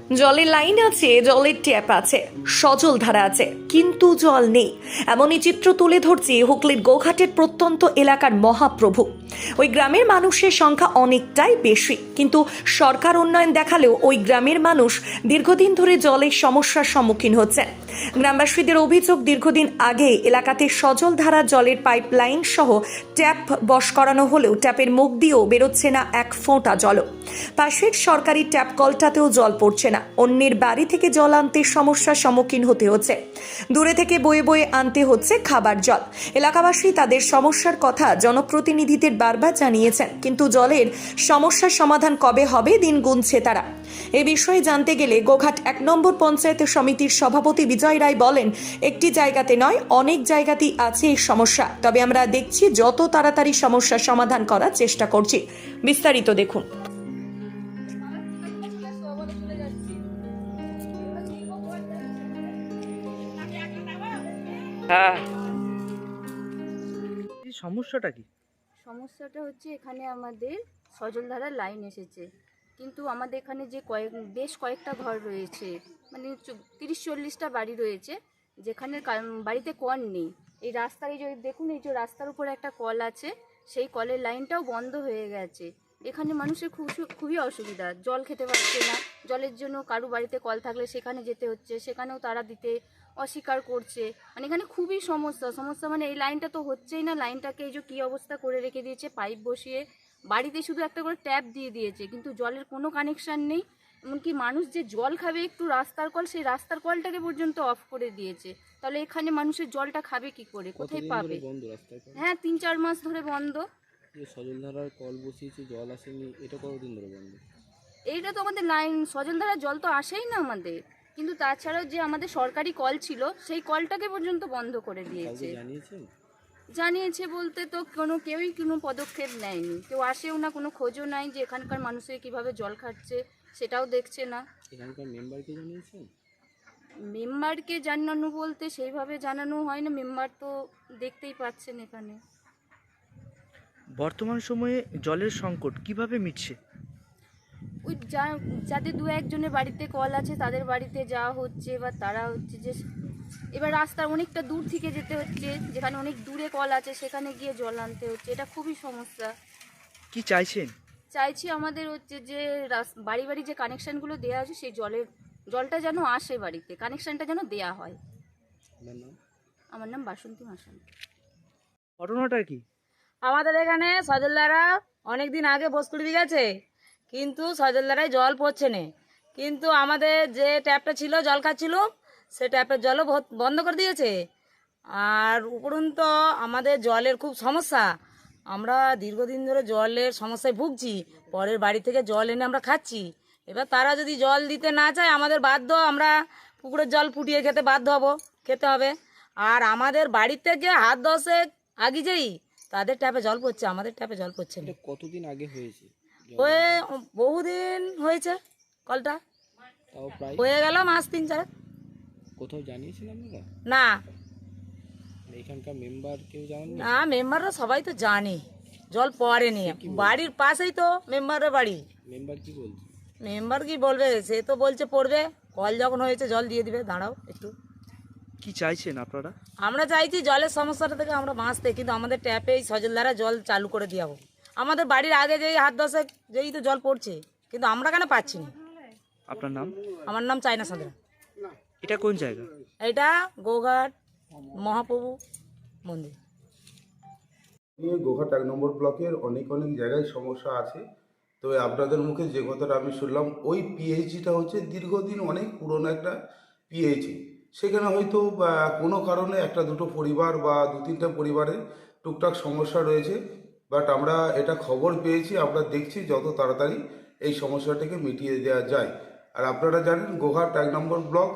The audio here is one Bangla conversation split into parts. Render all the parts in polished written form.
জলের লাইন আছে, জলের ট্যাপ আছে, সজল ধারা আছে, কিন্তু জল নেই। এমনই চিত্র তুলে ধরছে হুগলির গোঘাটের প্রত্যন্ত এলাকার মহাপ্রভু। ওই গ্রামের মানুষের সংখ্যা অনেকটাই বেশি, কিন্তু সরকার উন্নয়ন দেখালেও ওই গ্রামের মানুষ দীর্ঘদিন ধরে জলের সমস্যার সম্মুখীন হচ্ছে। গ্রামবাসীদের অভিযোগ, দীর্ঘদিন আগে এলাকাতে সজল ধারা জলের পাইপ লাইন সহ ট্যাপ বস করানো হলেও ট্যাপের মুখ দিয়েও বেরোচ্ছে না এক ফোঁটা জলও। পাশের সরকারি ট্যাপ কলটাতেও জল পড়ছে না। অন্যের বাড়ি থেকে জল আনতে সমস্যার সম্মুখীন হতে হচ্ছে। দূরে থেকে বয়ে বয়ে আনতে হচ্ছে খাবার জল। এলাকাবাসী তাদের সমস্যার কথা জনপ্রতিনিধিদের বারবার জানিয়েছেন, কিন্তু জলের সমস্যার সমাধান কবে হবে দিন গুনছে তারা। এ বিষয়ে জানতে গেলে গোঘাট ১ নম্বর পঞ্চায়েত সমিতির সভাপতি বিজয় রায় বলেন, একটি জায়গাতে নয়, অনেক জায়গাতেই আছে এই সমস্যা। তবে আমরা দেখছি যত তাড়াতাড়ি সমস্যার সমাধান করার চেষ্টা করছি। বিস্তারিত দেখুন। হ্যাঁ, এই সমস্যাটা কি? সমস্যাটা হচ্ছে এখানে আমাদের সজলধারার লাইন এসেছে, কিন্তু আমাদের এখানে যে বেশ কয়েকটা ঘর রয়েছে, মানে ৩০-৪০টা বাড়ি রয়েছে, যেখানে বাড়িতে কল নেই। এই রাস্তার এই যে দেখুন, এই যে রাস্তার উপরে একটা কল আছে, সেই কলের লাইনটাও বন্ধ হয়ে গেছে। এখানে মানুষের খুবই অসুবিধা, জল খেতে পারছে না। জলের জন্য কারো বাড়িতে কল থাকলে সেখানে যেতে হচ্ছে, সেখানেও তারা দিতে অস্বীকার করছে। মানে এখানে খুবই সমস্যা মানে এই লাইনটা তো হচ্ছেই না। লাইনটাকে এই যে কী অবস্থা করে রেখে দিয়েছে, পাইপ বসিয়ে বাড়িতে শুধু একটা করে ট্যাপ দিয়ে দিয়েছে, কিন্তু জলের কোনো কানেকশান নেই। এমনকি মানুষ যে জল খাবে একটু রাস্তার কল, সেই রাস্তার কলটাকে পর্যন্ত অফ করে দিয়েছে। তাহলে এখানে মানুষের জলটা খাবে কি করে, কোথায় পাবে? হ্যাঁ, ৩-৪ মাস ধরে বন্ধ। সজলধারার কল বসিয়েছে, জল আসেনি, এটা কতদিন ধরে বন্ধ? এইটা তো আমাদের লাইন, সজলধারার জল তো আসেই না আমাদের, কিন্তু তাছাড়াও যে আমাদের সরকারি কল ছিল, সেই কলটাকে পর্যন্ত বন্ধ করে দিয়েছে। জানিয়েছে বলতে তো কেউই কোনো পদক্ষেপ নেয়নি, কেউ আসেও না, কোনো খোঁজও নাই যে এখানকার মানুষের কিভাবে জল খাচ্ছে সেটাও দেখছে না। এখানকার মেম্বারকে জানিয়েছেন? মেম্বারকে জানানো বলতে সেইভাবে জানানো হয় না, মেম্বার তো দেখতেই পাচ্ছেন এখানে। বর্তমান সময়ে জলের সংকট কিভাবে মিটছে? ওই যাদের ২-১ জনের বাড়িতে কল আছে তাদের বাড়িতে যাওয়া হচ্ছে, বা তারা হচ্ছে যে এবার রাস্তার অনেকটা দূর থেকে যেতে হচ্ছে, যেখানে অনেক দূরে কল আছে সেখানে গিয়ে জল আনতে হচ্ছে। এটা খুবই সমস্যা। কি চাইছেন? চাইছি আমাদের হচ্ছে যে বাড়ি বাড়ি যে কানেকশানগুলো দেওয়া আছে, সেই জলটা যেন আসে বাড়িতে, কানেকশানটা যেন দেয়া হয়। আমার নাম বাসন্তী মাসান। ঘটনাটা কি? আমাদের এখানে সজলধারা অনেক দিন আগে বস করে দিয়ে গেছে, কিন্তু সজলধারায় জল পড়ছে না। কিন্তু আমাদের যে ট্যাপটা ছিল, জল খাচ্ছিল, সে ট্যাপের জলও বন্ধ করে দিয়েছে। আর উপরন্ত আমাদের জলের খুব সমস্যা। আমরা দীর্ঘদিন ধরে জলের সমস্যায় ভুগছি। পরের বাড়ি থেকে জল এনে আমরা খাচ্ছি। এবার তারা যদি জল দিতে না চায়, আমাদের বাধ্য, আমরা পুকুরের জল ফুটিয়ে খেতে হবে। আর আমাদের বাড়ি থেকে হাত 10 আগে যেই তাদের ট্যাপে জল পড়ছে, আমাদের ট্যাপে জল পড়ছে না। কতদিন আগে হয়েছে? ওই বহুদিন হয়েছে, কলটা তাও প্রায় হয়ে গেল মাস 3-4। কোথাও জানিয়েছেন আপনারা? না এখানকার মেম্বার কেউ জানেন না? না, মেম্বাররা সবাই তো জানে জল পড়েনি। বাড়ির পাশেই তো মেম্বারের বাড়ি। মেম্বার কি বলছে? মেম্বার কি বলবে, সে তো বলছে পড়বে, কল যখন হয়েছে জল দিয়ে দিবে। দাঁড়াও একটু, কি চাইছেন আপনারা? আমরা চাইছি জলের সমস্যাটা থেকে আমরা বাঁচতে, কিন্তু আমাদের ট্যাপে এই সজলধারা জল চালু করে দেওয়া হোক। আমাদের বাড়ির আগে যেই হাত 10 যেই তো জল পড়ছে, কিন্তু আমরা কেন পাচ্ছি না? আপনার নাম? আমার নাম চায়না সাঁতরা। এটা কোন জায়গা? এটা গোঘাট মহাপ্রভু মন্দির। গোঘাট ১ নম্বর ব্লকের অনেক জায়গায় সমস্যা আছে। তবে আপনাদের মুখে যে কথাটা আমি শুনলাম, ওই পিএইচজিটা হচ্ছে দীর্ঘদিন অনেক পুরনো একটা পিএইচজি। সেখানে হয়তো কোনো কারণে ১-২টো পরিবার বা ২-৩টা পরিবারের টুকটাক সমস্যা রয়েছে। বাট আমরা এটা খবর পেয়েছি, আমরা দেখছি যত তাড়াতাড়ি এই সমস্যাটাকে মিটিয়ে দেওয়া যায়। আর আপনারা জানেন গোঘাট ১ নম্বর ব্লক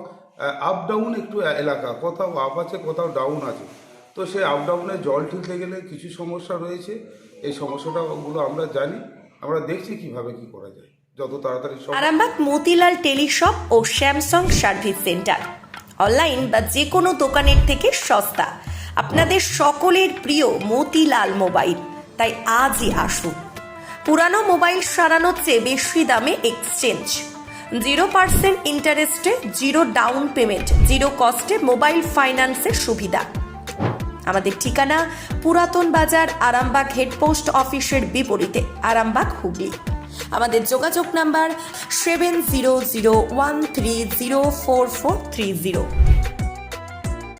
আপ ডাউন একটু এলাকা, কোথাও আপ আছে কোথাও ডাউন আছে। তো সেই আপ ডাউনে জল তুলতে গেলে কিছু সমস্যা রয়েছে। এই সমস্যাটাগুলো আমরা জানি, আমরা দেখছি কিভাবে কি করা যায় যত তাড়াতাড়ি। আরামবাগ মতিলাল টেলিশপ ও স্যামসাং সার্ভিস সেন্টার, অনলাইন বা যে কোনো দোকানের থেকে সস্তা। আপনাদের সকলের প্রিয় মতিলাল মোবাইল, তাই আজই আসুন। পুরানো মোবাইল সারানোর চেয়ে বেশি দামে এক্সচেঞ্জ। 0% ইন্টারেস্টে, 0 ডাউন পেমেন্ট, 0 কস্টে মোবাইল ফাইন্যান্সের সুবিধা। আমাদের ঠিকানা পুরাতন বাজার, আরামবাগ হেডপোস্ট অফিসের বিপরীতে, আরামবাগ, হুগলি। আমাদের যোগাযোগ নাম্বার 7001304430।